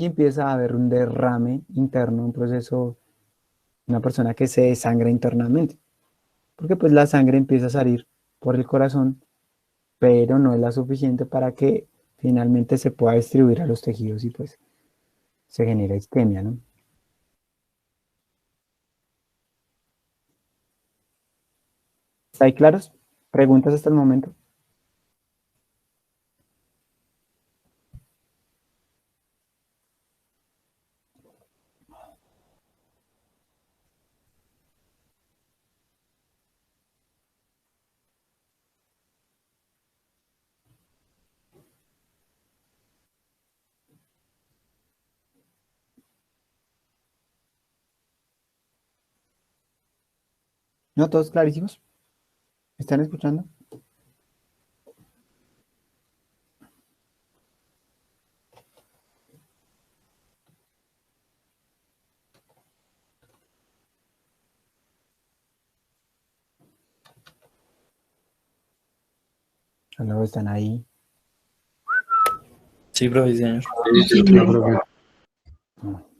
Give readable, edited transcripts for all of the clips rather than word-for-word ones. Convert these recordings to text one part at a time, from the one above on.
y empieza a haber un derrame interno, un proceso, una persona que se desangra internamente, porque pues la sangre empieza a salir por el corazón, pero no es la suficiente para que finalmente se pueda distribuir a los tejidos y pues se genera isquemia, ¿no? ¿Está ahí claros? ¿Preguntas hasta el momento? ¿No? ¿Todos clarísimos? ¿Están escuchando? ¿No están ahí? Sí, profe, señor. Sí, profe. No.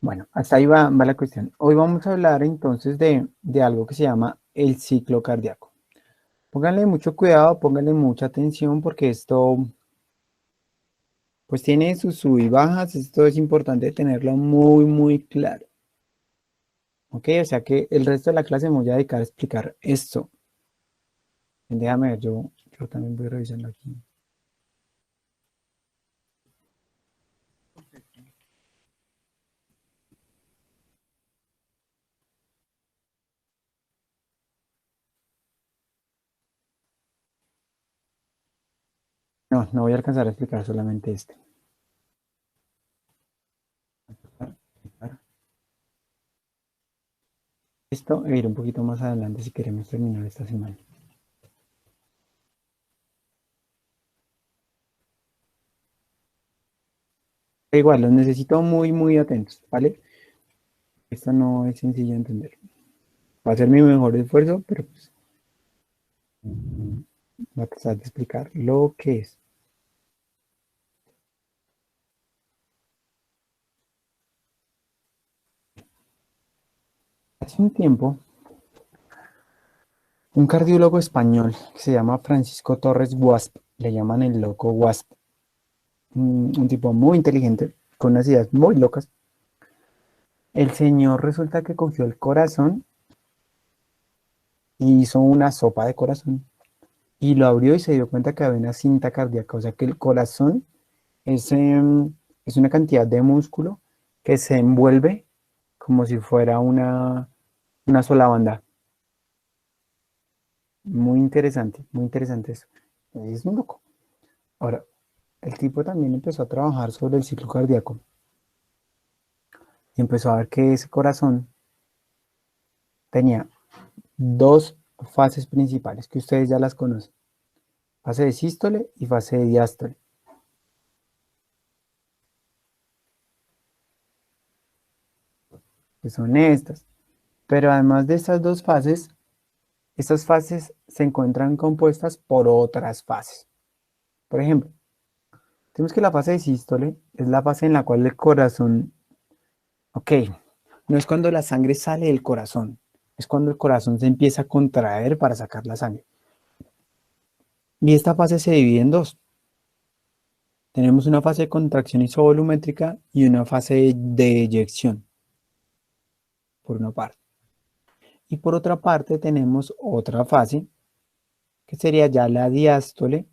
Bueno, hasta ahí va la cuestión. Hoy vamos a hablar entonces de algo que se llama el ciclo cardíaco. Pónganle mucho cuidado, pónganle mucha atención porque esto pues tiene sus sub y bajas. Esto es importante tenerlo muy, muy claro. Ok, o sea que el resto de la clase me voy a dedicar a explicar esto. Déjame ver, yo también voy revisando aquí. No, no voy a alcanzar a explicar solamente este. Esto e ir un poquito más adelante si queremos terminar esta semana. Igual, los necesito muy, muy atentos, ¿vale? Esto no es sencillo de entender. Va a ser mi mejor esfuerzo, pero pues voy a tratar de explicar lo que es. Hace un tiempo, un cardiólogo español que se llama Francisco Torres Guasp, le llaman el loco Guasp, un tipo muy inteligente, con unas ideas muy locas. El señor resulta que cogió el corazón y hizo una sopa de corazón y lo abrió y se dio cuenta que había una cinta cardíaca, o sea que el corazón es una cantidad de músculo que se envuelve como si fuera una sola banda. Muy interesante eso. Es un loco. Ahora, el tipo también empezó a trabajar sobre el ciclo cardíaco y empezó a ver que ese corazón tenía dos fases principales que ustedes ya las conocen. Fase de sístole y fase de diástole. Que son estas. Pero además de estas fases se encuentran compuestas por otras fases. Por ejemplo, tenemos que la fase de sístole es la fase en la cual el corazón, ok, no es cuando la sangre sale del corazón, es cuando el corazón se empieza a contraer para sacar la sangre. Y esta fase se divide en dos. Tenemos una fase de contracción isovolumétrica y una fase de eyección, por una parte. Y por otra parte tenemos otra fase, que sería ya la diástole,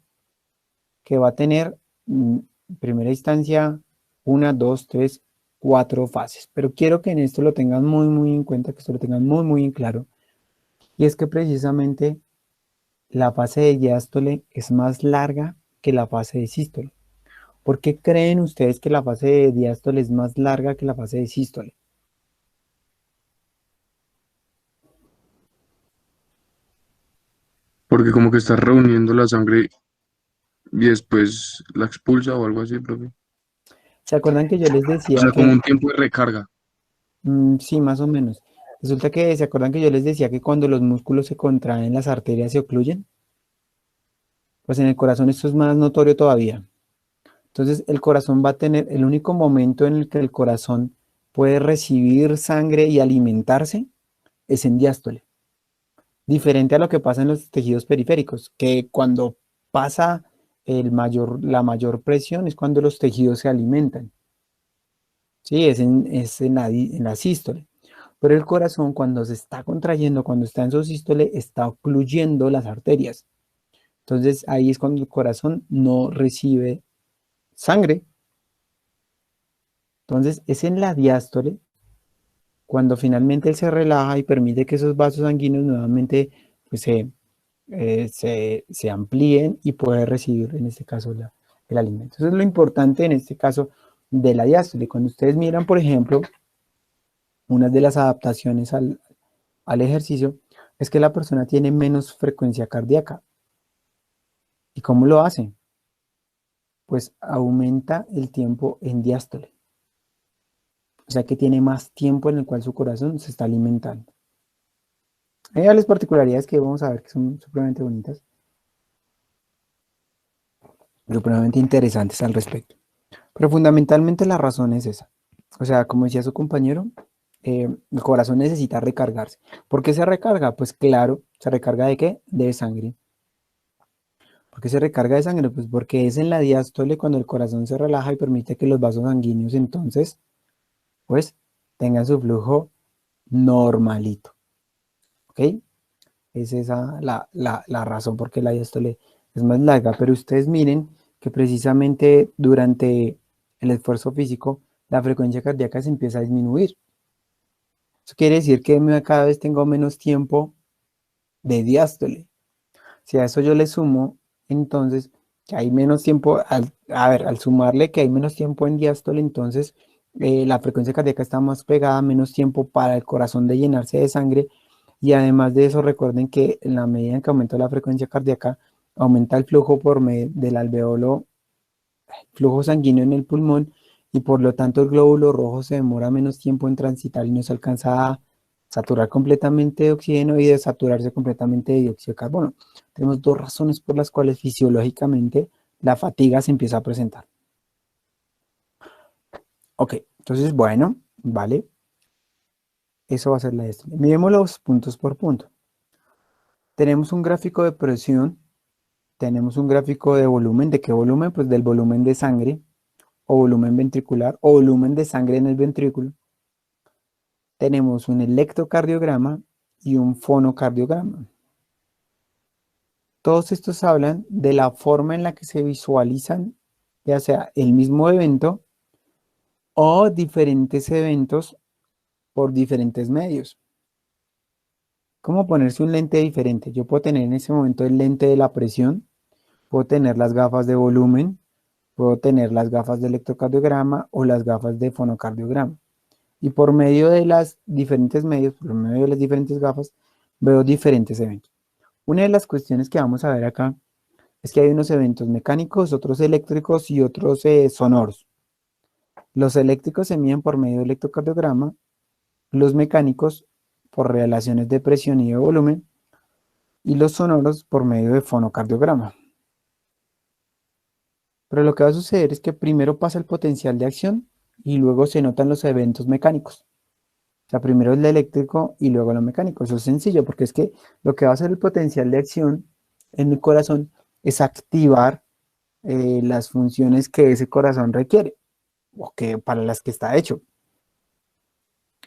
que va a tener en primera instancia una, dos, tres, cuatro fases. Pero quiero que en esto lo tengan muy, muy en cuenta, que esto lo tengan muy, muy en claro. Y es que precisamente la fase de diástole es más larga que la fase de sístole. ¿Por qué creen ustedes que la fase de diástole es más larga que la fase de sístole? Porque como que está reuniendo la sangre y después la expulsa o algo así, profe. ¿Se acuerdan que yo les O decía sea, como que, un tiempo de recarga. sí, más o menos? Resulta que, ¿se acuerdan que yo les decía que cuando los músculos se contraen, las arterias se ocluyen? Pues en el corazón esto es más notorio todavía. Entonces el corazón va a tener el único momento en el que el corazón puede recibir sangre y alimentarse es en diástole. Diferente a lo que pasa en los tejidos periféricos, que cuando pasa la mayor presión es cuando los tejidos se alimentan. Sí, en la sístole. Pero el corazón cuando se está contrayendo, cuando está en su sístole, está ocluyendo las arterias. Entonces ahí es cuando el corazón no recibe sangre. Entonces es en la diástole cuando finalmente él se relaja y permite que esos vasos sanguíneos nuevamente pues, se amplíen y puede recibir en este caso el alimento. Eso es lo importante en este caso de la diástole. Cuando ustedes miran, por ejemplo, una de las adaptaciones al ejercicio es que la persona tiene menos frecuencia cardíaca. ¿Y cómo lo hace? Pues aumenta el tiempo en diástole. O sea que tiene más tiempo en el cual su corazón se está alimentando. Hay varias particularidades que vamos a ver que son supremamente bonitas, supremamente interesantes al respecto. Pero fundamentalmente la razón es esa. O sea, como decía su compañero, el corazón necesita recargarse. ¿Por qué se recarga? Pues claro, ¿se recarga de qué? De sangre. ¿Por qué se recarga de sangre? Pues porque es en la diástole cuando el corazón se relaja y permite que los vasos sanguíneos entonces, pues, tengan su flujo normalito. ¿Ok? Es esa la razón por qué la diástole es más larga. Pero ustedes miren que precisamente durante el esfuerzo físico, la frecuencia cardíaca se empieza a disminuir. Eso quiere decir que cada vez tengo menos tiempo de diástole. Si a eso yo le sumo, entonces, que hay menos tiempo, al sumarle que hay menos tiempo en diástole, entonces la frecuencia cardíaca está más pegada, menos tiempo para el corazón de llenarse de sangre. Y además de eso, recuerden que en la medida en que aumenta la frecuencia cardíaca, aumenta el flujo por medio del alveolo, flujo sanguíneo en el pulmón, y por lo tanto el glóbulo rojo se demora menos tiempo en transitar y no se alcanza a saturar completamente de oxígeno y desaturarse completamente de dióxido de carbono. Tenemos dos razones por las cuales fisiológicamente la fatiga se empieza a presentar. Ok, entonces bueno, vale, eso va a ser la diástole. Miremos los puntos por punto. Tenemos un gráfico de presión, tenemos un gráfico de volumen. ¿De qué volumen? Pues del volumen de sangre o volumen ventricular o volumen de sangre en el ventrículo. Tenemos un electrocardiograma y un fonocardiograma. Todos estos hablan de la forma en la que se visualizan, ya sea el mismo evento o diferentes eventos por diferentes medios. ¿Cómo ponerse un lente diferente? Yo puedo tener en ese momento el lente de la presión, puedo tener las gafas de volumen, puedo tener las gafas de electrocardiograma o las gafas de fonocardiograma. Y por medio de las diferentes medios, por medio de las diferentes gafas, veo diferentes eventos. Una de las cuestiones que vamos a ver acá es que hay unos eventos mecánicos, otros eléctricos y otros sonoros. Los eléctricos se miden por medio de electrocardiograma, los mecánicos por relaciones de presión y de volumen, y los sonoros por medio de fonocardiograma. Pero lo que va a suceder es que primero pasa el potencial de acción y luego se notan los eventos mecánicos. O sea, primero el eléctrico y luego lo mecánico. Eso es sencillo porque es que lo que va a hacer el potencial de acción en el corazón es activar las funciones que ese corazón requiere o que para las que está hecho.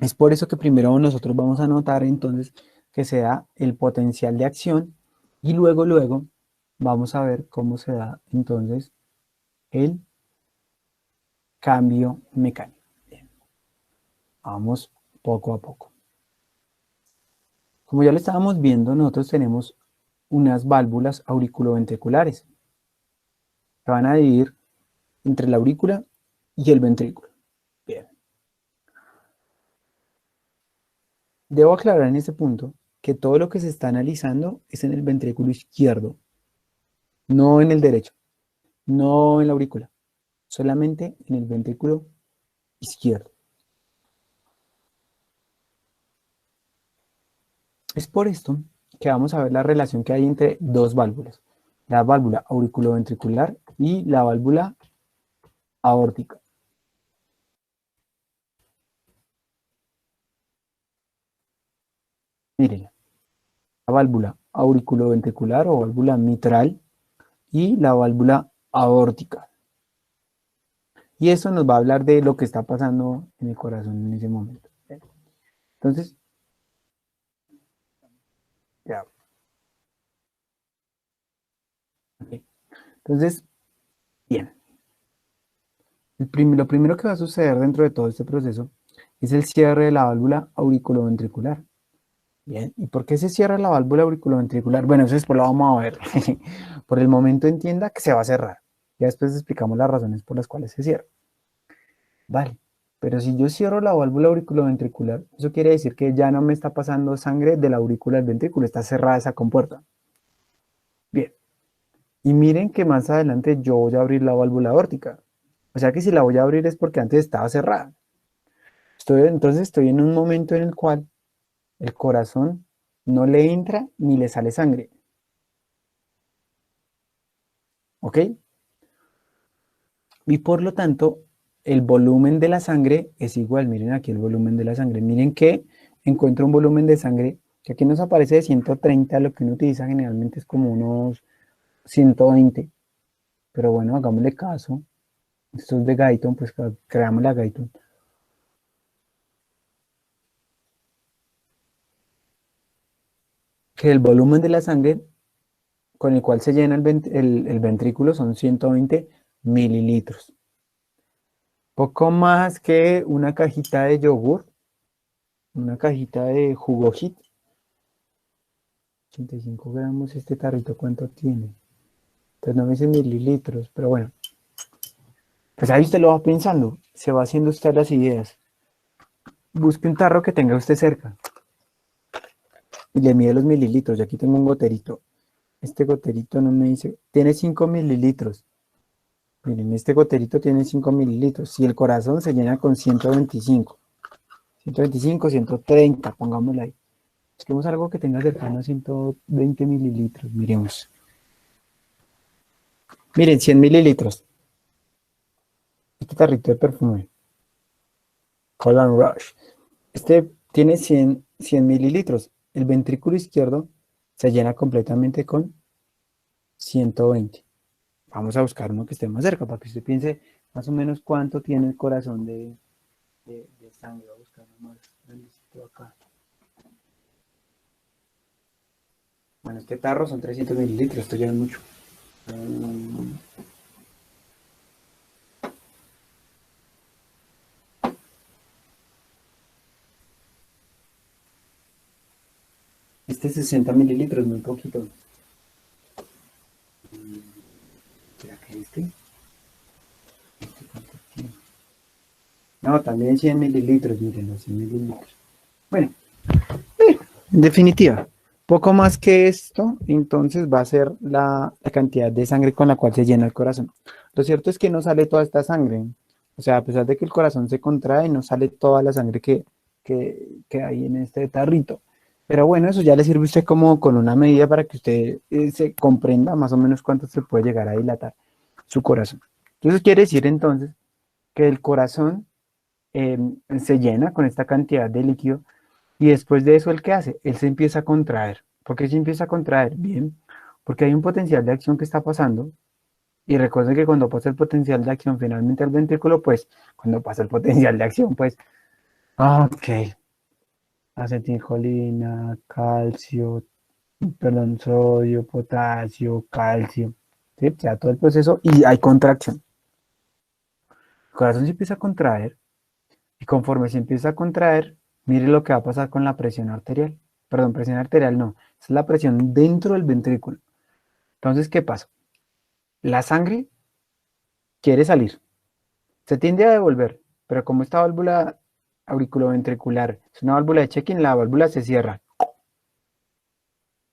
Es por eso que primero nosotros vamos a notar entonces que se da el potencial de acción y luego vamos a ver cómo se da entonces el cambio mecánico. Bien, vamos poco a poco. Como ya lo estábamos viendo, nosotros tenemos unas válvulas auriculoventriculares que van a dividir entre la aurícula y el ventrículo. Bien. Debo aclarar en este punto que todo lo que se está analizando es en el ventrículo izquierdo, no en el derecho, no en la aurícula, solamente en el ventrículo izquierdo. Es por esto que vamos a ver la relación que hay entre dos válvulas, la válvula auriculoventricular y la válvula aórtica. Miren, la válvula auriculoventricular o válvula mitral y la válvula aórtica. Y eso nos va a hablar de lo que está pasando en el corazón en ese momento. Entonces, ya. Okay. Entonces, bien. Lo primero que va a suceder dentro de todo este proceso es el cierre de la válvula auriculoventricular. Bien, ¿y por qué se cierra la válvula auriculoventricular? Bueno, eso después lo vamos a ver. Por el momento entienda que se va a cerrar. Ya después explicamos las razones por las cuales se cierra. Vale, pero si yo cierro la válvula auriculoventricular, eso quiere decir que ya no me está pasando sangre de la aurícula al ventrículo, está cerrada esa compuerta. Bien, y miren que más adelante yo voy a abrir la válvula aórtica. O sea que si la voy a abrir es porque antes estaba cerrada. Entonces estoy en un momento en el cual el corazón no le entra ni le sale sangre. ¿Ok? Y por lo tanto, el volumen de la sangre es igual. Miren aquí el volumen de la sangre. Miren que encuentro un volumen de sangre que aquí nos aparece de 130, lo que uno utiliza generalmente es como unos 120. Pero bueno, hagámosle caso. Esto es de Guyton, pues creamos la Guyton. Que el volumen de la sangre con el cual se llena el ventrículo son 120 mililitros. Poco más que una cajita de yogur, una cajita de jugo Hit. 85 gramos, este tarrito, ¿cuánto tiene? Pues no me dice mililitros, pero bueno. Pues ahí usted lo va pensando, se va haciendo usted las ideas. Busque un tarro que tenga usted cerca y le mide los mililitros. Yo aquí tengo un goterito. Este goterito no me dice, tiene 5 mililitros. Miren, este goterito tiene 5 mililitros. Si el corazón se llena con 125, 130, pongámoslo ahí. Busquemos algo que tenga cercano a 120 mililitros. Miremos. Miren, 100 mililitros. Este tarrito de perfume. Colon Rush. Este tiene 100 mililitros. El ventrículo izquierdo se llena completamente con 120. Vamos a buscar uno que esté más cerca para que usted piense más o menos cuánto tiene el corazón de sangre. Voy a buscar uno más grandecito acá. Bueno, este tarro son 300 mililitros. Esto ya es mucho. Este 60 mililitros, muy poquito. ¿Será que este? No, también 100 mililitros, miren, los 100 mililitros. Bueno, en definitiva, poco más que esto, entonces va a ser la cantidad de sangre con la cual se llena el corazón. Lo cierto es que no sale toda esta sangre. O sea, a pesar de que el corazón se contrae, no sale toda la sangre que hay en este tarrito. Pero bueno, eso ya le sirve a usted como con una medida para que usted se comprenda más o menos cuánto se puede llegar a dilatar su corazón. Entonces quiere decir entonces que el corazón se llena con esta cantidad de líquido y después de eso, ¿el qué hace? Él se empieza a contraer. ¿Por qué se empieza a contraer? Bien, porque hay un potencial de acción que está pasando y recuerden que cuando pasa el potencial de acción finalmente al ventrículo, pues cuando pasa el potencial de acción, pues, ok, acetilcolina, calcio, perdón, sodio, potasio, calcio, ¿sí? O sea, todo el proceso y hay contracción. El corazón se empieza a contraer y conforme se empieza a contraer, mire lo que va a pasar con la presión arterial. Perdón, presión arterial no, es la presión dentro del ventrículo. Entonces, ¿qué pasa? La sangre quiere salir, se tiende a devolver, pero como esta válvula auriculoventricular es una válvula de check-in, la válvula se cierra.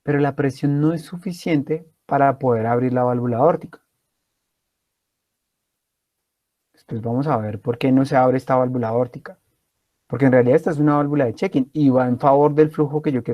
Pero la presión no es suficiente para poder abrir la válvula aórtica. Después vamos a ver por qué no se abre esta válvula aórtica. Porque en realidad esta es una válvula de check-in y va en favor del flujo que yo quiero.